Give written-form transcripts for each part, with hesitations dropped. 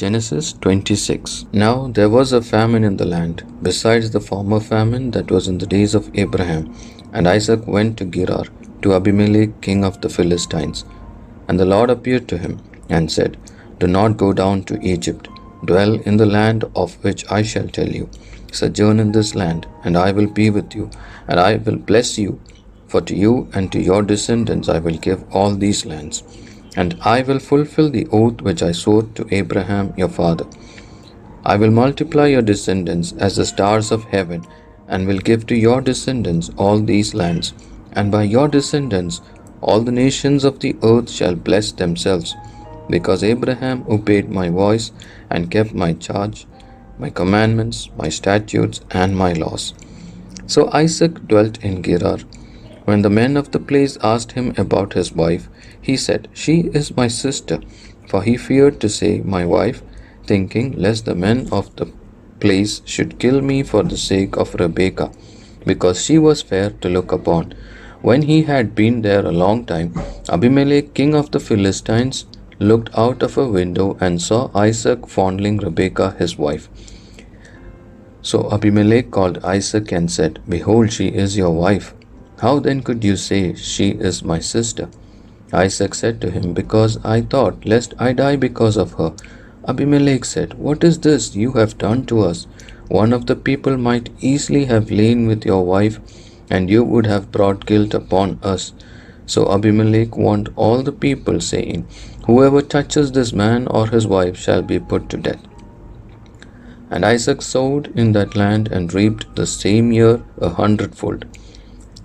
Genesis 26. Now there was a famine in the land, besides the former famine that was in the days of Abraham. And Isaac went to Gerar, to Abimelech king of the Philistines. And the Lord appeared to him, and said, Do not go down to Egypt. Dwell in the land of which I shall tell you. Sojourn in this land, and I will be with you, and I will bless you. For to you and to your descendants I will give all these lands. And I will fulfill the oath which I swore to Abraham your father. I will multiply your descendants as the stars of heaven, and will give to your descendants all these lands. And by your descendants all the nations of the earth shall bless themselves, because Abraham obeyed my voice and kept my charge, my commandments, my statutes, and my laws. So Isaac dwelt in Gerar. When the men of the place asked him about his wife, he said, She is my sister. For he feared to say, My wife, thinking lest the men of the place should kill me for the sake of Rebekah, because she was fair to look upon. When he had been there a long time, Abimelech king of the Philistines looked out of a window and saw Isaac fondling Rebekah his wife. So Abimelech called Isaac and said, Behold, she is your wife. How then could you say, She is my sister? Isaac said to him, Because I thought, lest I die because of her. Abimelech said, What is this you have done to us? One of the people might easily have lain with your wife, and you would have brought guilt upon us. So Abimelech warned all the people, saying, Whoever touches this man or his wife shall be put to death. And Isaac sowed in that land and reaped the same year 100-fold.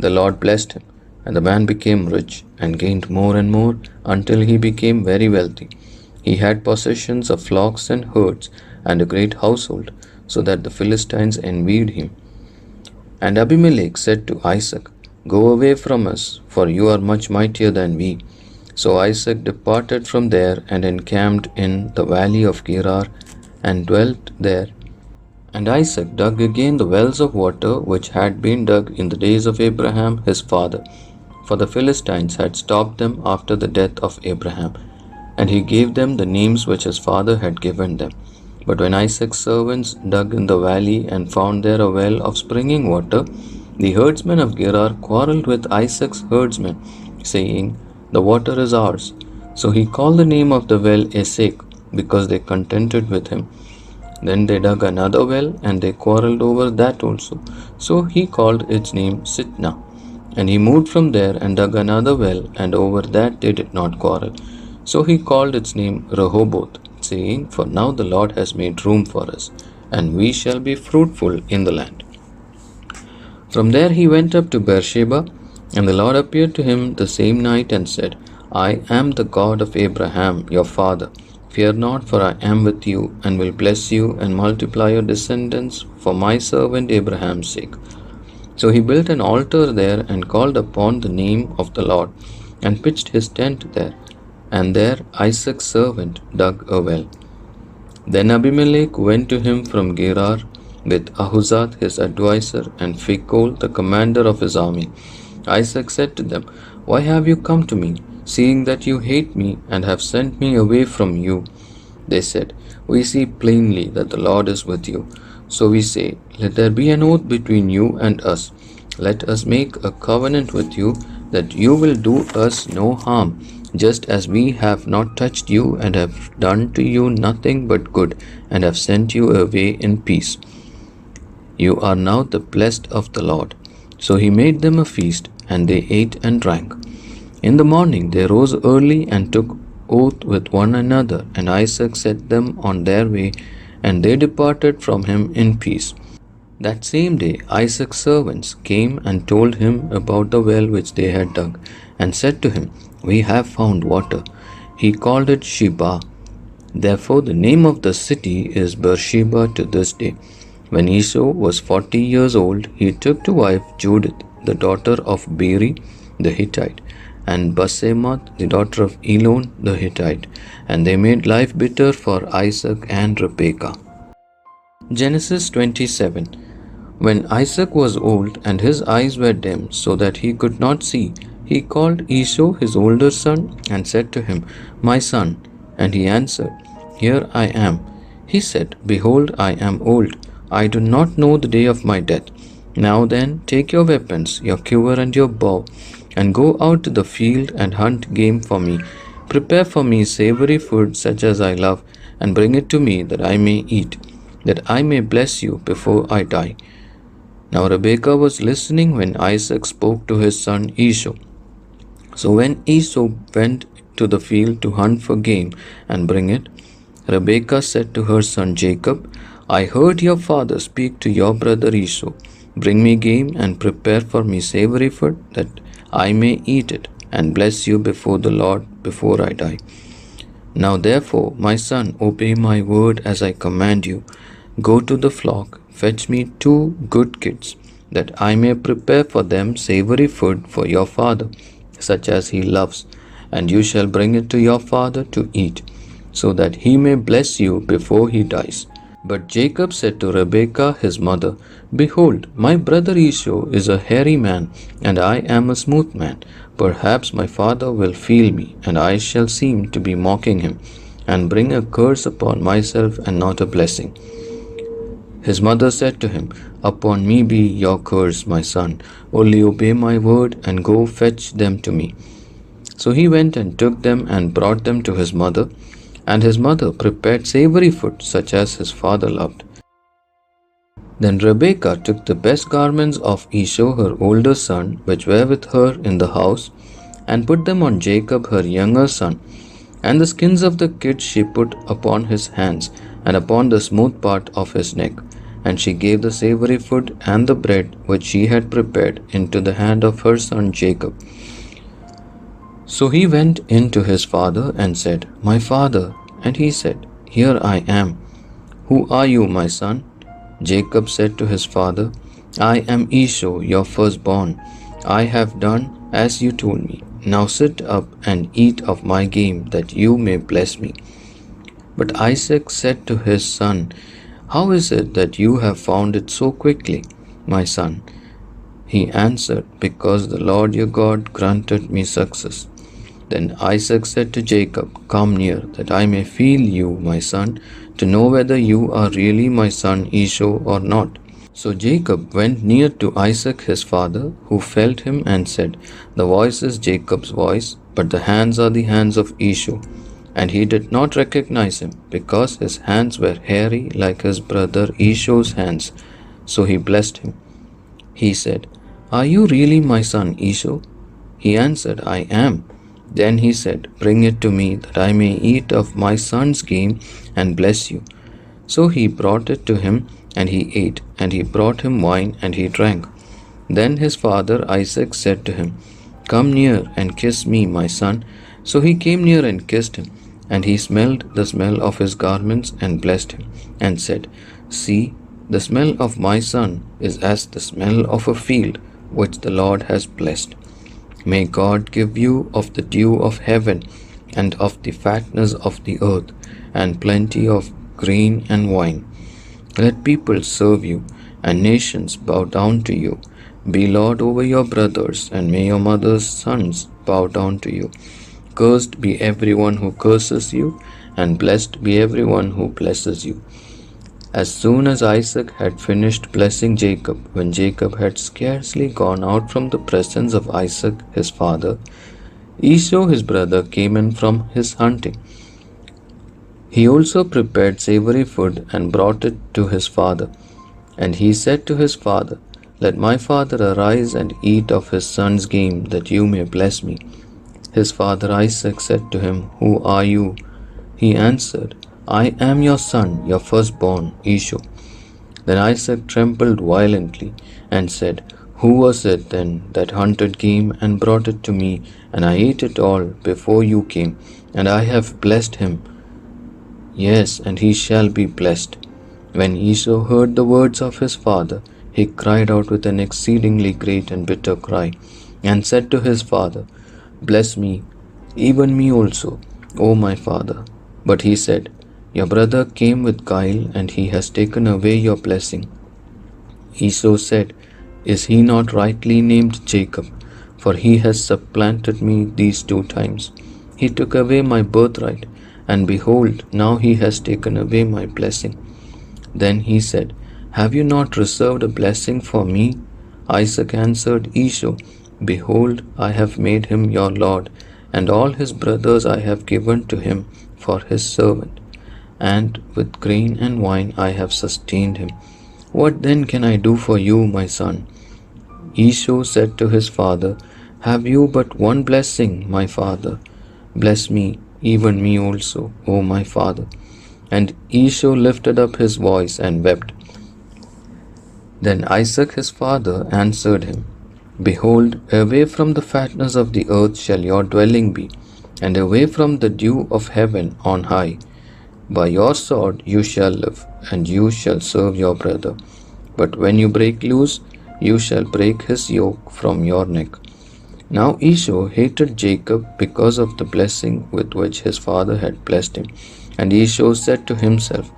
The Lord blessed him, and the man became rich and gained more and more until he became very wealthy. He had possessions of flocks and herds and a great household, so that the Philistines envied him. And Abimelech said to Isaac, Go away from us, for you are much mightier than we. So Isaac departed from there and encamped in the valley of Gerar and dwelt there. And Isaac dug again the wells of water which had been dug in the days of Abraham his father, for the Philistines had stopped them after the death of Abraham. And he gave them the names which his father had given them. But when Isaac's servants dug in the valley and found there a well of springing water, the herdsmen of Gerar quarreled with Isaac's herdsmen, saying, The water is ours. So he called the name of the well Esek, because they contended with him. Then they dug another well, and they quarreled over that also. So he called its name Sitnah. And he moved from there and dug another well, and over that they did not quarrel. So he called its name Rehoboth, saying, For now the Lord has made room for us, and we shall be fruitful in the land. From there he went up to Beersheba, and the Lord appeared to him the same night and said, I am the God of Abraham your father. Fear not, for I am with you, and will bless you and multiply your descendants for my servant Abraham's sake. So he built an altar there and called upon the name of the Lord, and pitched his tent there. And there Isaac's servant dug a well. Then Abimelech went to him from Gerar with Ahuzzath his adviser and Phicol the commander of his army. Isaac said to them, Why have you come to me, seeing that you hate me and have sent me away from you? They said, We see plainly that the Lord is with you. So we say, Let there be an oath between you and us. Let us make a covenant with you that you will do us no harm, just as we have not touched you and have done to you nothing but good, and have sent you away in peace. You are now the blessed of the Lord. So he made them a feast, and they ate and drank. In the morning they rose early and took oath with one another, and Isaac set them on their way, and they departed from him in peace. That same day Isaac's servants came and told him about the well which they had dug, and said to him, We have found water. He called it Sheba. Therefore the name of the city is Beersheba to this day. When Esau was 40 years old, he took to wife Judith, the daughter of Beeri the Hittite, and Basemath, the daughter of Elon the Hittite, and they made life bitter for Isaac and Rebekah. Genesis 27. When Isaac was old and his eyes were dim so that he could not see, he called Esau his older son and said to him, My son. And he answered, Here I am. He said, Behold, I am old. I do not know the day of my death. Now then, take your weapons, your quiver and your bow, and go out to the field and hunt game for me. Prepare for me savory food such as I love, and bring it to me that I may eat, that I may bless you before I die. Now Rebekah was listening when Isaac spoke to his son Esau. So when Esau went to the field to hunt for game and bring it, Rebekah said to her son Jacob, I heard your father speak to your brother Esau. Bring me game and prepare for me savory food, that I may eat it and bless you before the Lord before I die. Now therefore, my son, obey my word as I command you. Go to the flock, fetch me 2 good kids, that I may prepare for them savory food for your father, such as he loves, and you shall bring it to your father to eat, so that he may bless you before he dies. But Jacob said to Rebekah his mother, Behold, my brother Esau is a hairy man, and I am a smooth man. Perhaps my father will feel me, and I shall seem to be mocking him, and bring a curse upon myself and not a blessing. His mother said to him, Upon me be your curse, my son. Only obey my word and go fetch them to me. So he went and took them and brought them to his mother, and his mother prepared savory food such as his father loved. Then Rebekah took the best garments of Esau her older son, which were with her in the house, and put them on Jacob her younger son. And the skins of the kids she put upon his hands, and upon the smooth part of his neck. And she gave the savory food and the bread which she had prepared into the hand of her son Jacob. So he went in to his father and said, My father. And he said, Here I am. Who are you, my son? Jacob said to his father, I am Esau, your firstborn. I have done as you told me. Now sit up and eat of my game, that you may bless me. But Isaac said to his son, How is it that you have found it so quickly, my son? He answered, Because the Lord your God granted me success. Then Isaac said to Jacob, Come near, that I may feel you, my son, to know whether you are really my son Esau or not. So Jacob went near to Isaac his father, who felt him and said, The voice is Jacob's voice, but the hands are the hands of Esau. And he did not recognize him, because his hands were hairy like his brother Esau's hands. So he blessed him. He said, Are you really my son Esau? He answered, I am. Then he said, Bring it to me, that I may eat of my son's game and bless you. So he brought it to him, and he ate, and he brought him wine, and he drank. Then his father Isaac said to him, Come near and kiss me, my son. So he came near and kissed him, and he smelled the smell of his garments and blessed him, and said, See, the smell of my son is as the smell of a field which the Lord has blessed. May God give you of the dew of heaven, and of the fatness of the earth, and plenty of grain and wine. Let people serve you, and nations bow down to you. Be Lord over your brothers, and may your mother's sons bow down to you. Cursed be everyone who curses you, and blessed be everyone who blesses you. As soon as Isaac had finished blessing Jacob, when Jacob had scarcely gone out from the presence of Isaac his father, Esau his brother came in from his hunting. He also prepared savory food and brought it to his father. And he said to his father, Let my father arise and eat of his son's game, that you may bless me. His father Isaac said to him, Who are you? He answered, I am your son, your firstborn, Esau. Then Isaac trembled violently and said, Who was it then that hunted game and brought it to me, and I ate it all before you came, and I have blessed him? Yes, and he shall be blessed. When Esau heard the words of his father, he cried out with an exceedingly great and bitter cry, and said to his father, Bless me, even me also, O my father. But he said, Your brother came with guile, and he has taken away your blessing. Esau said, Is he not rightly named Jacob? For he has supplanted me these 2 times. He took away my birthright, and behold, now he has taken away my blessing. Then he said, Have you not reserved a blessing for me? Isaac answered Esau, Behold, I have made him your lord, and all his brothers I have given to him for his servant, and with grain and wine I have sustained him. What then can I do for you, my son? Esau said to his father, Have you but one blessing, my father? Bless me, even me also, O my father. And Esau lifted up his voice and wept. Then Isaac his father answered him, Behold, away from the fatness of the earth shall your dwelling be, and away from the dew of heaven on high. By your sword you shall live, and you shall serve your brother. But when you break loose, you shall break his yoke from your neck. Now Esau hated Jacob because of the blessing with which his father had blessed him. And Esau said to himself,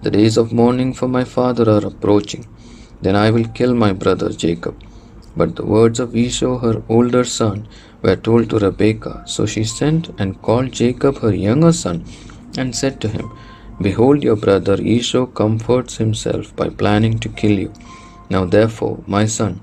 The days of mourning for my father are approaching. Then I will kill my brother Jacob. But the words of Esau, her older son, were told to Rebekah. So she sent and called Jacob, her younger son, and said to him, Behold, your brother Esau comforts himself by planning to kill you. Now therefore, my son,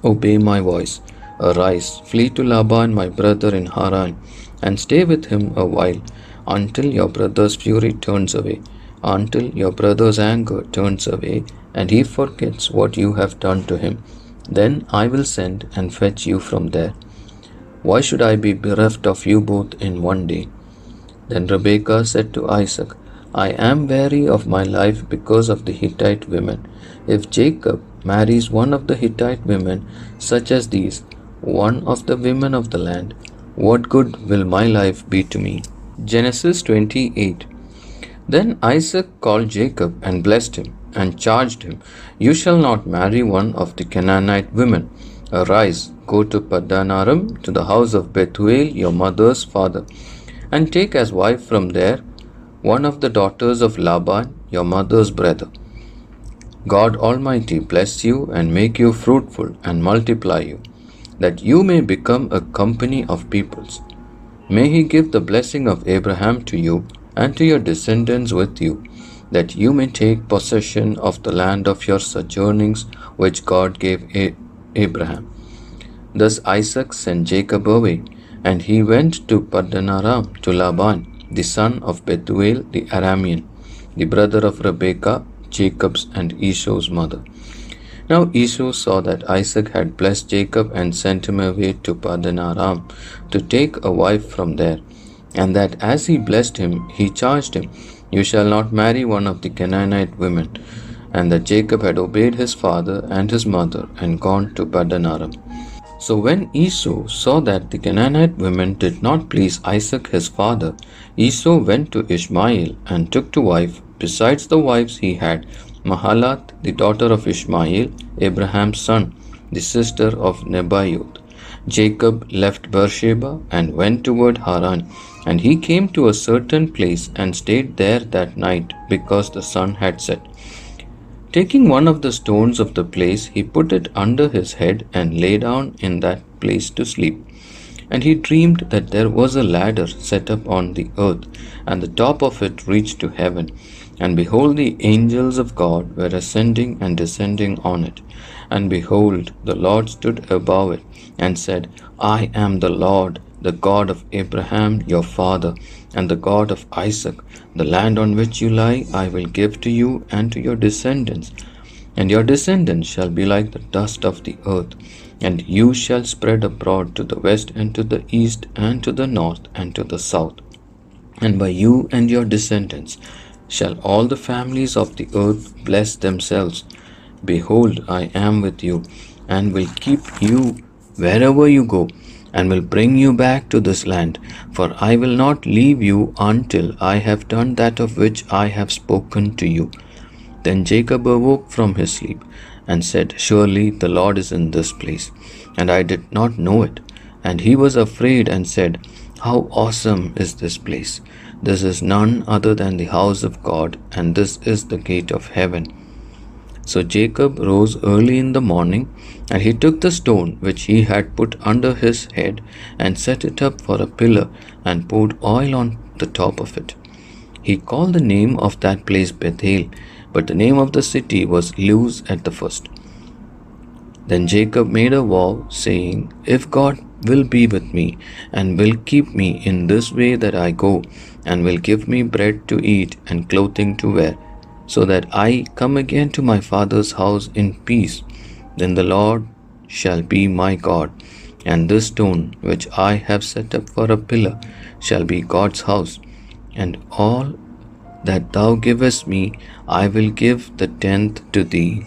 obey my voice. Arise, flee to Laban my brother in Haran, and stay with him a while, until your brother's fury turns away, until your brother's anger turns away, and he forgets what you have done to him. Then I will send and fetch you from there. Why should I be bereft of you both in one day? Then Rebekah said to Isaac, I am weary of my life because of the Hittite women. If Jacob marries one of the Hittite women, such as these, one of the women of the land, what good will my life be to me? Genesis 28. Then Isaac called Jacob and blessed him, and charged him, You shall not marry one of the Canaanite women. Arise, go to Paddan Aram, to the house of Bethuel, your mother's father, and take as wife from there one of the daughters of Laban, your mother's brother. God Almighty bless you and make you fruitful and multiply you, that you may become a company of peoples. May He give the blessing of Abraham to you and to your descendants with you, that you may take possession of the land of your sojournings which God gave Abraham. Thus Isaac sent Jacob away, and he went to Paddan Aram to Laban, the son of Bethuel the Aramean, the brother of Rebekah, Jacob's and Esau's mother. Now Esau saw that Isaac had blessed Jacob and sent him away to Paddan Aram to take a wife from there, and that as he blessed him, he charged him, You shall not marry one of the Canaanite women, and that Jacob had obeyed his father and his mother and gone to Paddan Aram. So when Esau saw that the Canaanite women did not please Isaac his father, Esau went to Ishmael and took to wife, besides the wives he had, Mahalath, the daughter of Ishmael, Abraham's son, the sister of Nebaioth. Jacob left Beersheba and went toward Haran, and he came to a certain place and stayed there that night, because the sun had set. Taking one of the stones of the place, he put it under his head and lay down in that place to sleep. And he dreamed that there was a ladder set up on the earth, and the top of it reached to heaven. And behold, the angels of God were ascending and descending on it. And behold, the Lord stood above it, and said, I am the Lord, the God of Abraham your father, and the God of Isaac. The land on which you lie I will give to you and to your descendants, and your descendants shall be like the dust of the earth, and you shall spread abroad to the west and to the east and to the north and to the south. And by you and your descendants shall all the families of the earth bless themselves. Behold, I am with you, and will keep you wherever you go, and will bring you back to this land, for I will not leave you until I have done that of which I have spoken to you. Then Jacob awoke from his sleep, and said, Surely the Lord is in this place, and I did not know it. And he was afraid, and said, How awesome is this place! This is none other than the house of God, and this is the gate of heaven. So Jacob rose early in the morning, and he took the stone which he had put under his head, and set it up for a pillar, and poured oil on the top of it. He called the name of that place Bethel, but the name of the city was Luz at the first. Then Jacob made a vow, saying, If God will be with me, and will keep me in this way that I go, and will give me bread to eat and clothing to wear, so that I come again to my father's house in peace, then the Lord shall be my God, and this stone which I have set up for a pillar shall be God's house, and all that thou givest me I will give the tenth to thee.